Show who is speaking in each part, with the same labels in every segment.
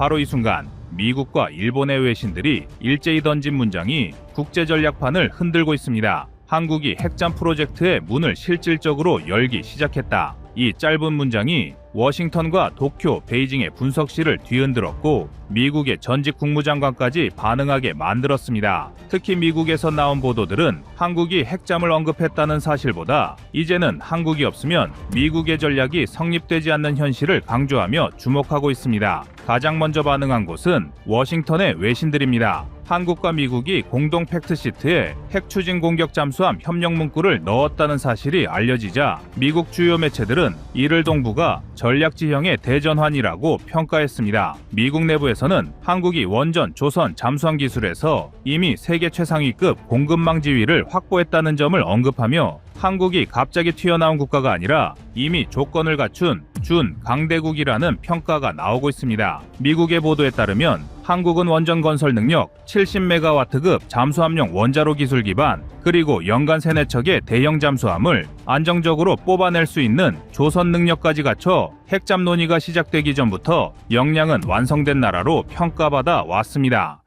Speaker 1: 바로 이 순간 미국과 일본의 외신들이 일제히 던진 문장이 국제전략판을 흔들고 있습니다. 한국이 핵잠 프로젝트의 문을 실질적으로 열기 시작했다. 이 짧은 문장이 워싱턴과 도쿄, 베이징의 분석실을 뒤흔들었고 미국의 전직 국무장관까지 반응하게 만들었습니다. 특히 미국에서 나온 보도들은 한국이 핵잠을 언급했다는 사실보다 이제는 한국이 없으면 미국의 전략이 성립되지 않는 현실을 강조하며 주목하고 있습니다. 가장 먼저 반응한 곳은 워싱턴의 외신들입니다. 한국과 미국이 공동 팩트시트에 핵 추진 공격 잠수함 협력 문구를 넣었다는 사실이 알려지자 미국 주요 매체들은 이를 동북아 전략 지형의 대전환이라고 평가했습니다. 미국 내부에서는 한국이 원전, 조선 잠수함 기술에서 이미 세계 최상위급 공급망 지위를 확보했다는 점을 언급하며 한국이 갑자기 튀어나온 국가가 아니라 이미 조건을 갖춘 준 강대국이라는 평가가 나오고 있습니다. 미국의 보도에 따르면 한국은 원전 건설 능력 70메가와트급 잠수함용 원자로 기술 기반 그리고 연간 3-4척의 대형 잠수함을 안정적으로 뽑아낼 수 있는 조선 능력까지 갖춰 핵잠 논의가 시작되기 전부터 역량은 완성된 나라로 평가받아 왔습니다.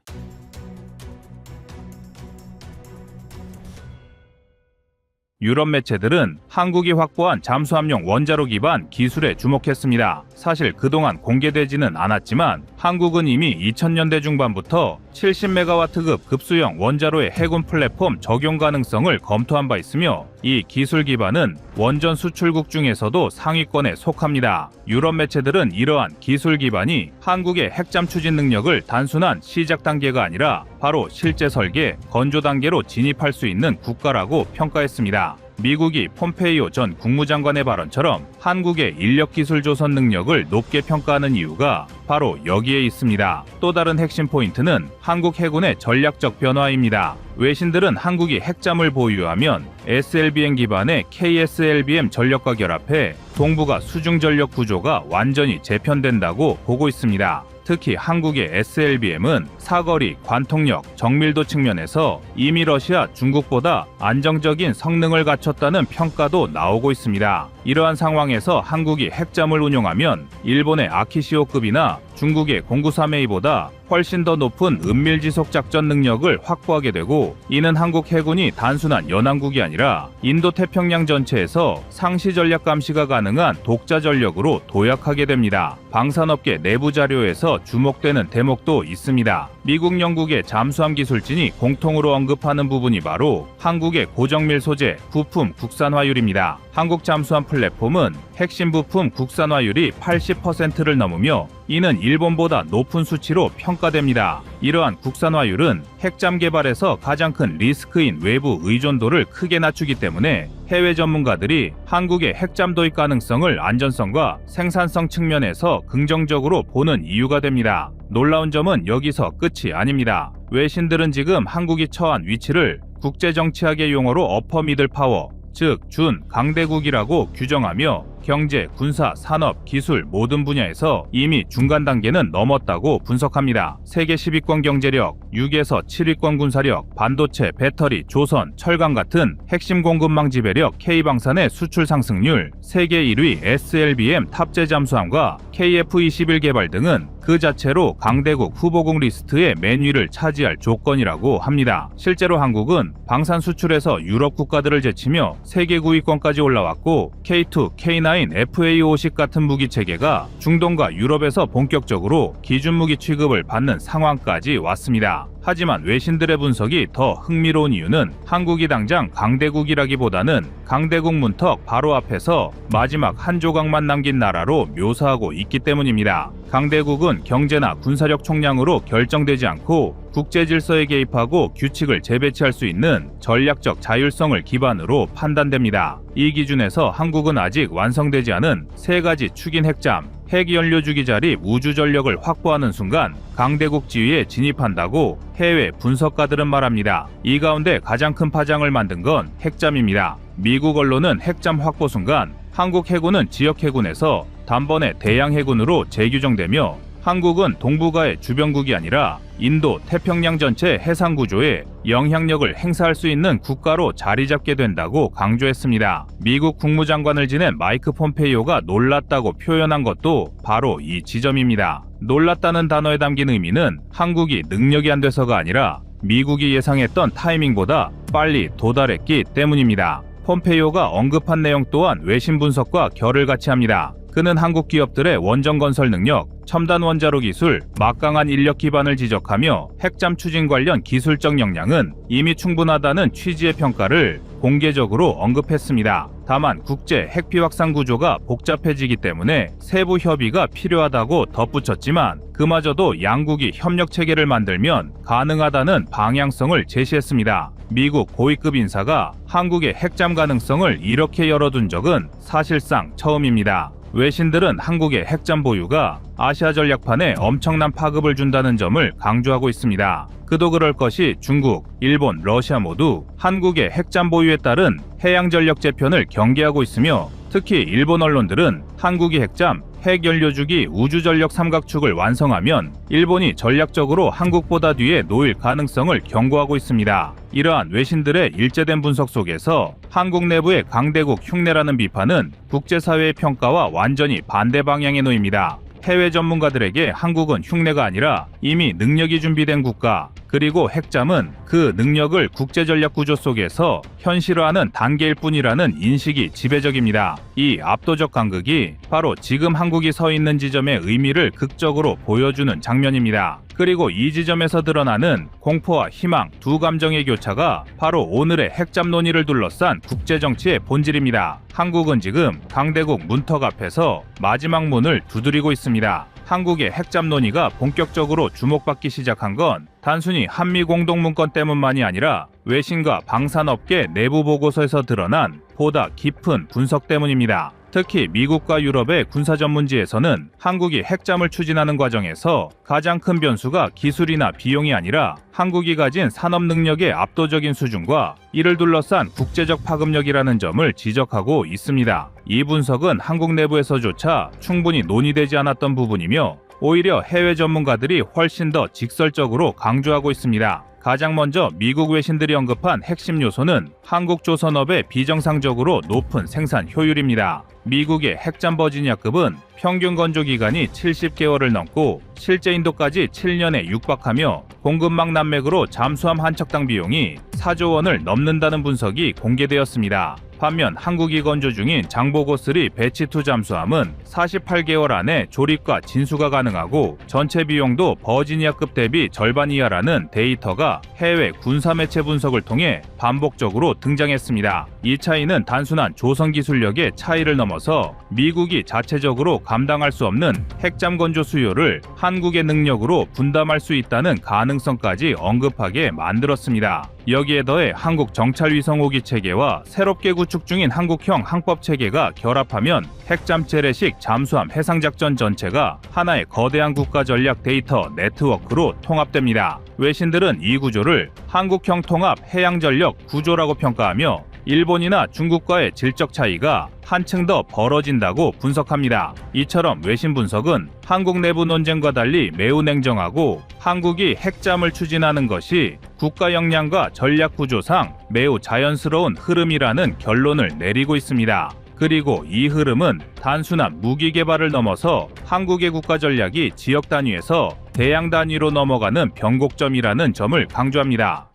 Speaker 1: 유럽 매체들은 한국이 확보한 잠수함용 원자로 기반 기술에 주목했습니다. 사실 그동안 공개되지는 않았지만 한국은 이미 2000년대 중반부터 70메가와트급 급수형 원자로의 해군 플랫폼 적용 가능성을 검토한 바 있으며 이 기술 기반은 원전 수출국 중에서도 상위권에 속합니다. 유럽 매체들은 이러한 기술 기반이 한국의 핵잠 추진 능력을 단순한 시작 단계가 아니라 바로 실제 설계, 건조 단계로 진입할 수 있는 국가라고 평가했습니다. 미국이 폼페이오 전 국무장관의 발언처럼 한국의 인력기술 조선 능력을 높게 평가하는 이유가 바로 여기에 있습니다. 또 다른 핵심 포인트는 한국 해군의 전략적 변화입니다. 외신들은 한국이 핵잠을 보유하면 SLBM 기반의 KSLBM 전력과 결합해 동북아 수중전력 구조가 완전히 재편된다고 보고 있습니다. 특히 한국의 SLBM은 사거리, 관통력, 정밀도 측면에서 이미 러시아, 중국보다 안정적인 성능을 갖췄다는 평가도 나오고 있습니다. 이러한 상황에서 한국이 핵잠을 운용하면 일본의 아키시오급이나 중국의 093A보다 훨씬 더 높은 은밀지속 작전 능력을 확보하게 되고 이는 한국 해군이 단순한 연안국이 아니라 인도태평양 전체에서 상시 전략 감시가 가능한 독자 전력으로 도약하게 됩니다. 방산업계 내부 자료에서 주목되는 대목도 있습니다. 미국, 영국의 잠수함 기술진이 공통으로 언급하는 부분이 바로 한국의 고정밀 소재, 부품 국산화율입니다. 한국 잠수함 플랫폼은 핵심 부품 국산화율이 80%를 넘으며 이는 일본보다 높은 수치로 평가됩니다. 이러한 국산화율은 핵잠 개발에서 가장 큰 리스크인 외부 의존도를 크게 낮추기 때문에 해외 전문가들이 한국의 핵잠 도입 가능성을 안전성과 생산성 측면에서 긍정적으로 보는 이유가 됩니다. 놀라운 점은 여기서 끝이 아닙니다. 외신들은 지금 한국이 처한 위치를 국제정치학의 용어로 어퍼 미들 파워, 즉 준 강대국이라고 규정하며 경제, 군사, 산업, 기술 모든 분야에서 이미 중간 단계는 넘었다고 분석합니다. 세계 10위권 경제력, 6에서 7위권 군사력, 반도체, 배터리, 조선, 철강 같은 핵심 공급망 지배력, K방산의 수출 상승률, 세계 1위 SLBM 탑재 잠수함과 KF-21 개발 등은 그 자체로 강대국 후보국 리스트의 맨 위를 차지할 조건이라고 합니다. 실제로 한국은 방산 수출에서 유럽 국가들을 제치며 세계 9위권까지 올라왔고 K2, K9, FA-50 같은 무기 체계가 중동과 유럽에서 본격적으로 기준 무기 취급을 받는 상황까지 왔습니다. 하지만 외신들의 분석이 더 흥미로운 이유는 한국이 당장 강대국이라기보다는 강대국 문턱 바로 앞에서 마지막 한 조각만 남긴 나라로 묘사하고 있기 때문입니다. 강대국은 경제나 군사력 총량으로 결정되지 않고 국제 질서에 개입하고 규칙을 재배치할 수 있는 전략적 자율성을 기반으로 판단됩니다. 이 기준에서 한국은 아직 완성되지 않은 3가지 축인 핵잠, 핵연료주기 자립 우주전력을 확보하는 순간 강대국 지위에 진입한다고 해외 분석가들은 말합니다. 이 가운데 가장 큰 파장을 만든 건 핵잠입니다. 미국 언론은 핵잠 확보 순간 한국 해군은 지역 해군에서 단번에 대양 해군으로 재규정되며 한국은 동북아의 주변국이 아니라 인도 태평양 전체 해상 구조에 영향력을 행사할 수 있는 국가로 자리 잡게 된다고 강조했습니다. 미국 국무장관을 지낸 마이크 폼페이오가 놀랐다고 표현한 것도 바로 이 지점입니다. 놀랐다는 단어에 담긴 의미는 한국이 능력이 안 돼서가 아니라 미국이 예상했던 타이밍보다 빨리 도달했기 때문입니다. 폼페이오가 언급한 내용 또한 외신 분석과 결을 같이 합니다. 그는 한국 기업들의 원전 건설 능력, 첨단 원자로 기술, 막강한 인력 기반을 지적하며 핵잠 추진 관련 기술적 역량은 이미 충분하다는 취지의 평가를 공개적으로 언급했습니다. 다만 국제 핵비 확산 구조가 복잡해지기 때문에 세부 협의가 필요하다고 덧붙였지만 그마저도 양국이 협력 체계를 만들면 가능하다는 방향성을 제시했습니다. 미국 고위급 인사가 한국의 핵잠 가능성을 이렇게 열어둔 적은 사실상 처음입니다. 외신들은 한국의 핵잠 보유가 아시아 전략판에 엄청난 파급을 준다는 점을 강조하고 있습니다. 그도 그럴 것이 중국, 일본, 러시아 모두 한국의 핵잠 보유에 따른 해양 전력 재편을 경계하고 있으며 특히 일본 언론들은 한국이 핵잠, 핵연료주기 우주전력 삼각축을 완성하면 일본이 전략적으로 한국보다 뒤에 놓일 가능성을 경고하고 있습니다. 이러한 외신들의 일제된 분석 속에서 한국 내부의 강대국 흉내라는 비판은 국제사회의 평가와 완전히 반대 방향에 놓입니다. 해외 전문가들에게 한국은 흉내가 아니라 이미 능력이 준비된 국가, 그리고 핵잠은 그 능력을 국제전략 구조 속에서 현실화하는 단계일 뿐이라는 인식이 지배적입니다. 이 압도적 간극이 바로 지금 한국이 서 있는 지점의 의미를 극적으로 보여주는 장면입니다. 그리고 이 지점에서 드러나는 공포와 희망 두 감정의 교차가 바로 오늘의 핵잠 논의를 둘러싼 국제정치의 본질입니다. 한국은 지금 강대국 문턱 앞에서 마지막 문을 두드리고 있습니다. 한국의 핵잠 논의가 본격적으로 주목받기 시작한 건 단순히 한미 공동문건 때문만이 아니라 외신과 방산업계 내부 보고서에서 드러난 보다 깊은 분석 때문입니다. 특히 미국과 유럽의 군사 전문지에서는 한국이 핵잠을 추진하는 과정에서 가장 큰 변수가 기술이나 비용이 아니라 한국이 가진 산업 능력의 압도적인 수준과 이를 둘러싼 국제적 파급력이라는 점을 지적하고 있습니다. 이 분석은 한국 내부에서조차 충분히 논의되지 않았던 부분이며 오히려 해외 전문가들이 훨씬 더 직설적으로 강조하고 있습니다. 가장 먼저 미국 외신들이 언급한 핵심 요소는 한국 조선업의 비정상적으로 높은 생산 효율입니다. 미국의 핵잠 버지니아급은 평균 건조 기간이 70개월을 넘고 실제 인도까지 7년에 육박하며 공급망 난맥으로 잠수함 한 척당 비용이 4조 원을 넘는다는 분석이 공개되었습니다. 반면 한국이 건조 중인 장보고3 배치2 잠수함은 48개월 안에 조립과 진수가 가능하고 전체 비용도 버지니아급 대비 절반 이하라는 데이터가 해외 군사매체 분석을 통해 반복적으로 등장했습니다. 이 차이는 단순한 조선 기술력의 차이를 넘어서 미국이 자체적으로 감당할 수 없는 핵잠 건조 수요를 한국의 능력으로 분담할 수 있다는 가능성까지 언급하게 만들었습니다. 여기에 더해 한국 정찰위성호기 체계와 새롭게 구축 중인 한국형 항법 체계가 결합하면 핵잠 재래식 잠수함 해상작전 전체가 하나의 거대한 국가 전략 데이터 네트워크로 통합됩니다. 외신들은 이 구조를 한국형 통합 해양전력 구조라고 평가하며 일본이나 중국과의 질적 차이가 한층 더 벌어진다고 분석합니다. 이처럼 외신 분석은 한국 내부 논쟁과 달리 매우 냉정하고 한국이 핵잠을 추진하는 것이 국가 역량과 전략 구조상 매우 자연스러운 흐름이라는 결론을 내리고 있습니다. 그리고 이 흐름은 단순한 무기 개발을 넘어서 한국의 국가 전략이 지역 단위에서 대양 단위로 넘어가는 변곡점이라는 점을 강조합니다.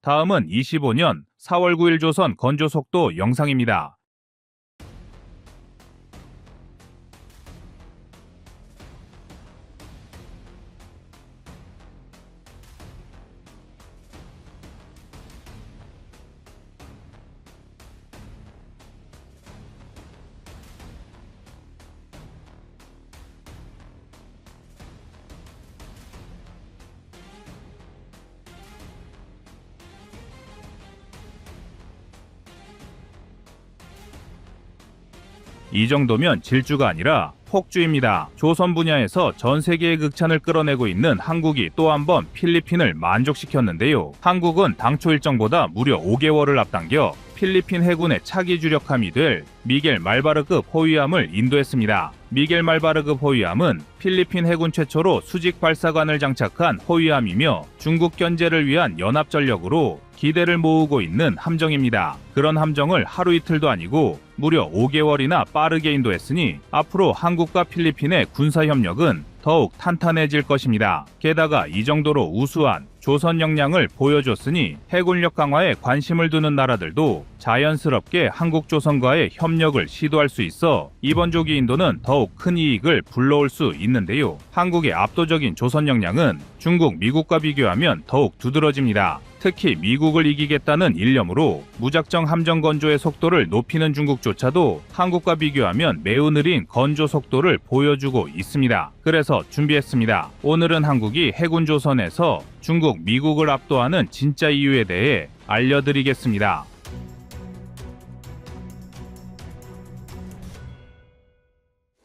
Speaker 1: 다음은 25년 4월 9일 조선 건조속도 영상입니다. 이 정도면 질주가 아니라 폭주입니다. 조선 분야에서 전 세계의 극찬을 끌어내고 있는 한국이 또 한 번 필리핀을 만족시켰는데요. 한국은 당초 일정보다 무려 5개월을 앞당겨 필리핀 해군의 차기 주력함이 될 미겔 말바르급 호위함을 인도했습니다. 미겔 말바르급 호위함은 필리핀 해군 최초로 수직 발사관을 장착한 호위함이며 중국 견제를 위한 연합 전력으로 기대를 모으고 있는 함정입니다. 그런 함정을 하루 이틀도 아니고 무려 5개월이나 빠르게 인도했으니 앞으로 한국과 필리핀의 군사협력은 더욱 탄탄해질 것입니다. 게다가 이 정도로 우수한 조선 역량을 보여줬으니 해군력 강화에 관심을 두는 나라들도 자연스럽게 한국 조선과의 협력을 시도할 수 있어 이번 조기 인도는 더욱 큰 이익을 불러올 수 있는데요. 한국의 압도적인 조선 역량은 중국, 미국과 비교하면 더욱 두드러집니다. 특히 미국을 이기겠다는 일념으로 무작정 함정 건조의 속도를 높이는 중국조차도 한국과 비교하면 매우 느린 건조 속도를 보여주고 있습니다. 그래서 준비했습니다. 오늘은 한국이 해군 조선에서 중국, 미국을 압도하는 진짜 이유에 대해 알려드리겠습니다.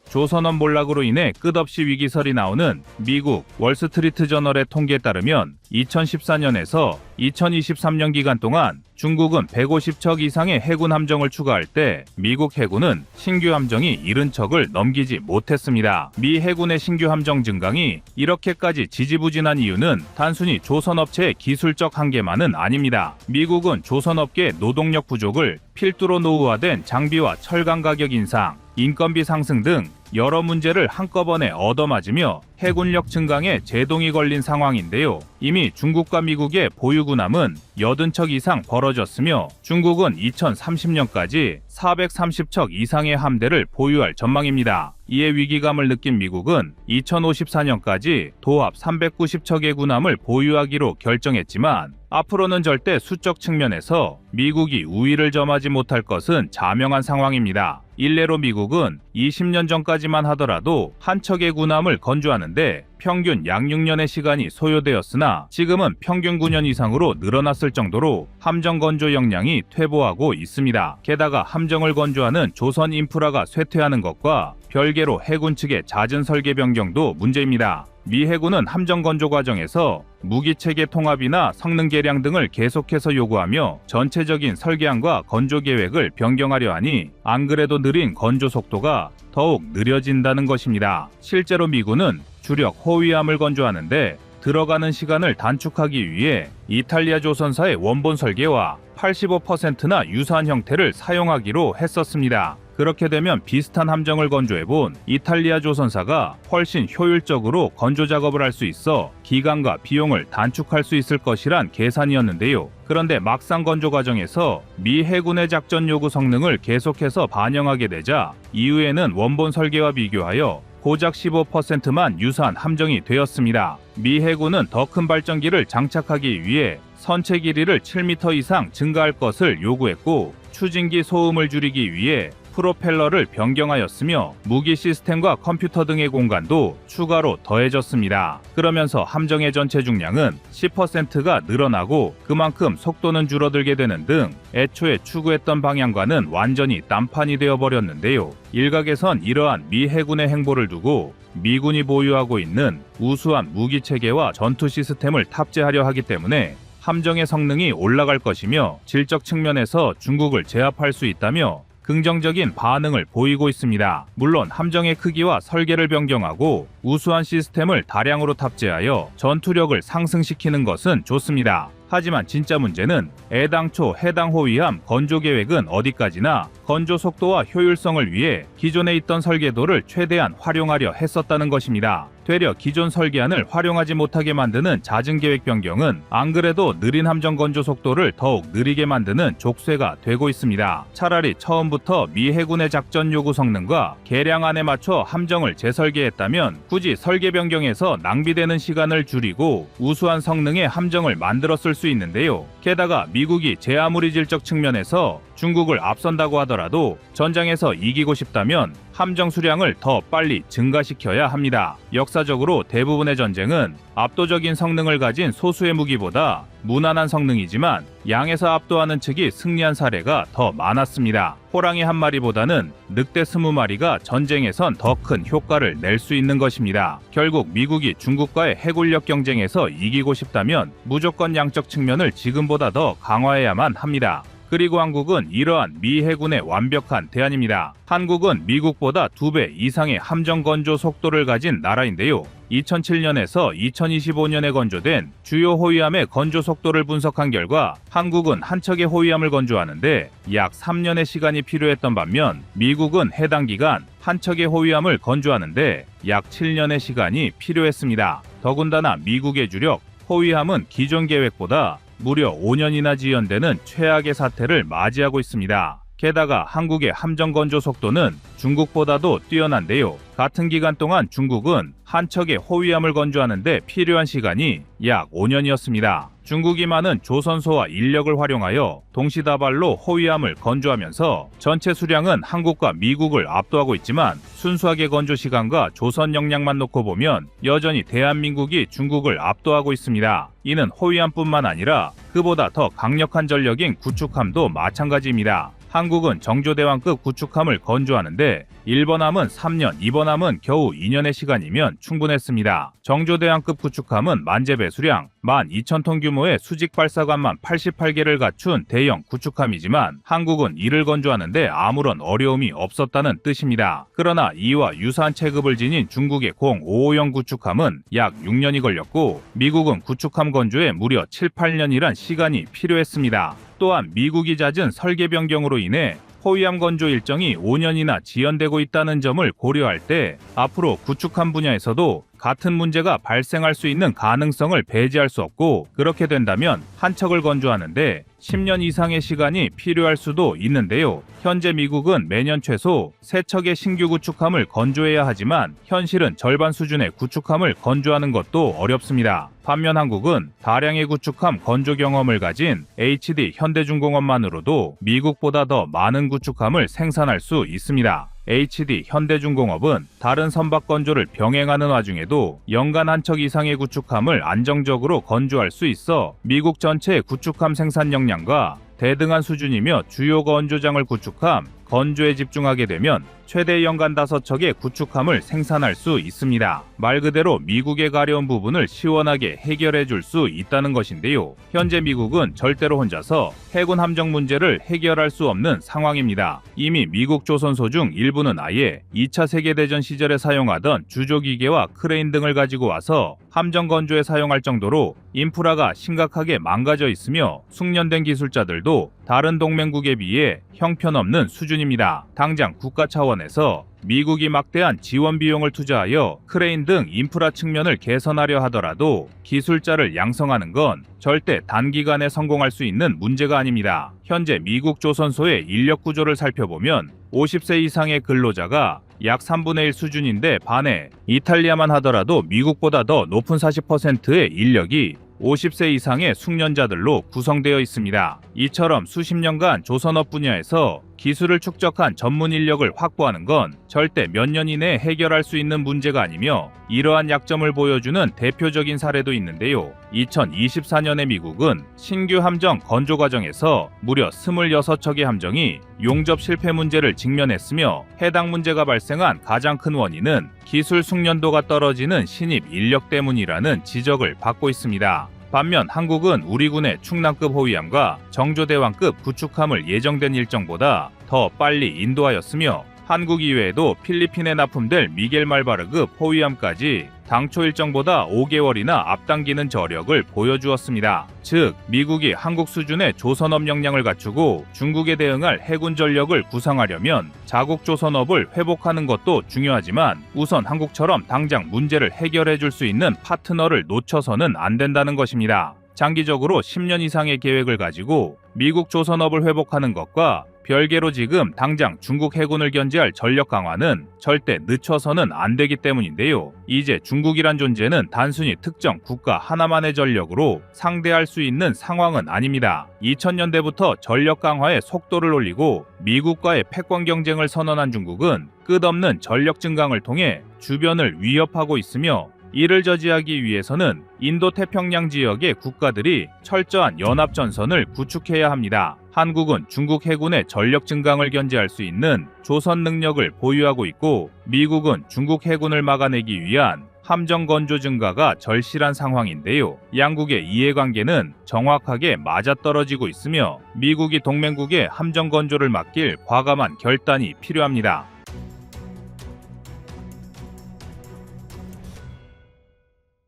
Speaker 1: 조선업 몰락으로 인해 끝없이 위기설이 나오는 미국 월스트리트 저널의 통계에 따르면 2014년에서 2023년 기간 동안 중국은 150척 이상의 해군 함정을 추가할 때 미국 해군은 신규 함정이 70척을 넘기지 못했습니다. 미 해군의 신규 함정 증강이 이렇게까지 지지부진한 이유는 단순히 조선업체의 기술적 한계만은 아닙니다. 미국은 조선업계의 노동력 부족을 필두로 노후화된 장비와 철강 가격 인상, 인건비 상승 등 여러 문제를 한꺼번에 얻어맞으며 해군력 증강에 제동이 걸린 상황인데요. 이미 중국과 미국의 보유군함은 80척 이상 벌어졌으며 중국은 2030년까지 430척 이상의 함대를 보유할 전망입니다. 이에 위기감을 느낀 미국은 2054년까지 도합 390척의 군함을 보유하기로 결정했지만 앞으로는 절대 수적 측면에서 미국이 우위를 점하지 못할 것은 자명한 상황입니다. 일례로 미국은 20년 전까지만 하더라도 한 척의 군함을 건조하는데 평균 약 6년의 시간이 소요되었으나 지금은 평균 9년 이상으로 늘어났을 정도로 함정 건조 역량이 퇴보하고 있습니다. 게다가 함정을 건조하는 조선 인프라가 쇠퇴하는 것과 별개로 해군 측의 잦은 설계 변경도 문제입니다. 미 해군은 함정 건조 과정에서 무기체계 통합이나 성능 개량 등을 계속해서 요구하며 전체적인 설계안과 건조 계획을 변경하려 하니 안 그래도 느린 건조 속도가 더욱 느려진다는 것입니다. 실제로 미군은 주력 호위함을 건조하는데 들어가는 시간을 단축하기 위해 이탈리아 조선사의 원본 설계와 85%나 유사한 형태를 사용하기로 했었습니다. 그렇게 되면 비슷한 함정을 건조해본 이탈리아 조선사가 훨씬 효율적으로 건조 작업을 할 수 있어 기간과 비용을 단축할 수 있을 것이란 계산이었는데요. 그런데 막상 건조 과정에서 미 해군의 작전 요구 성능을 계속해서 반영하게 되자 이후에는 원본 설계와 비교하여 고작 15%만 유사한 함정이 되었습니다. 미 해군은 더 큰 발전기를 장착하기 위해 선체 길이를 7m 이상 증가할 것을 요구했고 추진기 소음을 줄이기 위해 프로펠러를 변경하였으며 무기 시스템과 컴퓨터 등의 공간도 추가로 더해졌습니다. 그러면서 함정의 전체 중량은 10%가 늘어나고 그만큼 속도는 줄어들게 되는 등 애초에 추구했던 방향과는 완전히 딴판이 되어버렸는데요. 일각에선 이러한 미 해군의 행보를 두고 미군이 보유하고 있는 우수한 무기체계와 전투 시스템을 탑재하려 하기 때문에 함정의 성능이 올라갈 것이며 질적 측면에서 중국을 제압할 수 있다며 긍정적인 반응을 보이고 있습니다. 물론 함정의 크기와 설계를 변경하고 우수한 시스템을 다량으로 탑재하여 전투력을 상승시키는 것은 좋습니다. 하지만 진짜 문제는 애당초 해당 호위함 건조 계획은 어디까지나 건조 속도와 효율성을 위해 기존에 있던 설계도를 최대한 활용하려 했었다는 것입니다. 되려 기존 설계안을 활용하지 못하게 만드는 잦은 계획 변경은 안 그래도 느린 함정 건조 속도를 더욱 느리게 만드는 족쇄가 되고 있습니다. 차라리 처음부터 미 해군의 작전 요구 성능과 계량안에 맞춰 함정을 재설계했다면 굳이 설계 변경에서 낭비되는 시간을 줄이고 우수한 성능의 함정을 만들었을 수 있는데요. 게다가 미국이 제 아무리 질적 측면에서 중국을 앞선다고 하더라도 전장에서 이기고 싶다면 함정 수량을 더 빨리 증가시켜야 합니다. 역사적으로 대부분의 전쟁은 압도적인 성능을 가진 소수의 무기보다 무난한 성능이지만 양에서 압도하는 측이 승리한 사례가 더 많았습니다. 호랑이 한 마리보다는 늑대 20마리가 전쟁에선 더 큰 효과를 낼 수 있는 것입니다. 결국 미국이 중국과의 해군력 경쟁에서 이기고 싶다면 무조건 양적 측면을 지금보다 더 강화해야만 합니다. 그리고 한국은 이러한 미 해군의 완벽한 대안입니다. 한국은 미국보다 2배 이상의 함정 건조 속도를 가진 나라인데요. 2007년에서 2025년에 건조된 주요 호위함의 건조 속도를 분석한 결과 한국은 한 척의 호위함을 건조하는데 약 3년의 시간이 필요했던 반면 미국은 해당 기간 한 척의 호위함을 건조하는데 약 7년의 시간이 필요했습니다. 더군다나 미국의 주력 호위함은 기존 계획보다 무려 5년이나 지연되는 최악의 사태를 맞이하고 있습니다. 게다가 한국의 함정 건조 속도는 중국보다도 뛰어난데요. 같은 기간 동안 중국은 한 척의 호위함을 건조하는 데 필요한 시간이 약 5년이었습니다. 중국이 많은 조선소와 인력을 활용하여 동시다발로 호위함을 건조하면서 전체 수량은 한국과 미국을 압도하고 있지만 순수하게 건조 시간과 조선 역량만 놓고 보면 여전히 대한민국이 중국을 압도하고 있습니다. 이는 호위함뿐만 아니라 그보다 더 강력한 전력인 구축함도 마찬가지입니다. 한국은 정조대왕급 구축함을 건조하는데 1번함은 3년, 2번함은 겨우 2년의 시간이면 충분했습니다. 정조대왕급 구축함은 만재 배수량 12,000톤 규모의 수직 발사관만 88개를 갖춘 대형 구축함이지만 한국은 이를 건조하는데 아무런 어려움이 없었다는 뜻입니다. 그러나 이와 유사한 체급을 지닌 중국의 0550 구축함은 약 6년이 걸렸고 미국은 구축함 건조에 무려 7, 8년이란 시간이 필요했습니다. 또한 미국이 잦은 설계 변경으로 인해 호위함 건조 일정이 5년이나 지연되고 있다는 점을 고려할 때 앞으로 구축함 분야에서도 같은 문제가 발생할 수 있는 가능성을 배제할 수 없고 그렇게 된다면 한 척을 건조하는데 10년 이상의 시간이 필요할 수도 있는데요. 현재 미국은 매년 최소 3척의 신규 구축함을 건조해야 하지만 현실은 절반 수준의 구축함을 건조하는 것도 어렵습니다. 반면 한국은 다량의 구축함 건조 경험을 가진 HD 현대중공업만으로도 미국보다 더 많은 구축함을 생산할 수 있습니다. HD 현대중공업은 다른 선박 건조를 병행하는 와중에도 연간 한 척 이상의 구축함을 안정적으로 건조할 수 있어 미국 전체의 구축함 생산 역량과 대등한 수준이며 주요 건조장을 구축함, 건조에 집중하게 되면 최대 연간 5척의 구축함을 생산할 수 있습니다. 말 그대로 미국의 가려운 부분을 시원하게 해결해 줄 수 있다는 것인데요. 현재 미국은 절대로 혼자서 해군 함정 문제를 해결할 수 없는 상황입니다. 이미 미국 조선소 중 일부는 아예 2차 세계대전 시절에 사용하던 주조기계와 크레인 등을 가지고 와서 함정 건조에 사용할 정도로 인프라가 심각하게 망가져 있으며 숙련된 기술자들도 다른 동맹국에 비해 형편없는 수준입니다. 당장 국가 차원에서 미국이 막대한 지원 비용을 투자하여 크레인 등 인프라 측면을 개선하려 하더라도 기술자를 양성하는 건 절대 단기간에 성공할 수 있는 문제가 아닙니다. 현재 미국 조선소의 인력 구조를 살펴보면 50세 이상의 근로자가 약 3분의 1 수준인데 반해 이탈리아만 하더라도 미국보다 더 높은 40%의 인력이 50세 이상의 숙련자들로 구성되어 있습니다. 이처럼 수십 년간 조선업 분야에서 기술을 축적한 전문 인력을 확보하는 건 절대 몇 년 이내에 해결할 수 있는 문제가 아니며 이러한 약점을 보여주는 대표적인 사례도 있는데요. 2024년에 미국은 신규 함정 건조 과정에서 무려 26척의 함정이 용접 실패 문제를 직면했으며 해당 문제가 발생한 가장 큰 원인은 기술 숙련도가 떨어지는 신입 인력 때문이라는 지적을 받고 있습니다. 반면 한국은 우리 군의 충남급 호위함과 정조대왕급 구축함을 예정된 일정보다 더 빨리 인도하였으며 한국 이외에도 필리핀에 납품될 미겔 말바르급 호위함까지 당초 일정보다 5개월이나 앞당기는 저력을 보여주었습니다. 즉, 미국이 한국 수준의 조선업 역량을 갖추고 중국에 대응할 해군 전력을 구상하려면 자국 조선업을 회복하는 것도 중요하지만 우선 한국처럼 당장 문제를 해결해 줄 수 있는 파트너를 놓쳐서는 안 된다는 것입니다. 장기적으로 10년 이상의 계획을 가지고 미국 조선업을 회복하는 것과 별개로 지금 당장 중국 해군을 견제할 전력 강화는 절대 늦춰서는 안 되기 때문인데요. 이제 중국이란 존재는 단순히 특정 국가 하나만의 전력으로 상대할 수 있는 상황은 아닙니다. 2000년대부터 전력 강화의 속도를 올리고 미국과의 패권 경쟁을 선언한 중국은 끝없는 전력 증강을 통해 주변을 위협하고 있으며 이를 저지하기 위해서는 인도태평양 지역의 국가들이 철저한 연합전선을 구축해야 합니다. 한국은 중국 해군의 전력 증강을 견제할 수 있는 조선 능력을 보유하고 있고 미국은 중국 해군을 막아내기 위한 함정 건조 증가가 절실한 상황인데요. 양국의 이해관계는 정확하게 맞아떨어지고 있으며 미국이 동맹국의 함정 건조를 맡길 과감한 결단이 필요합니다.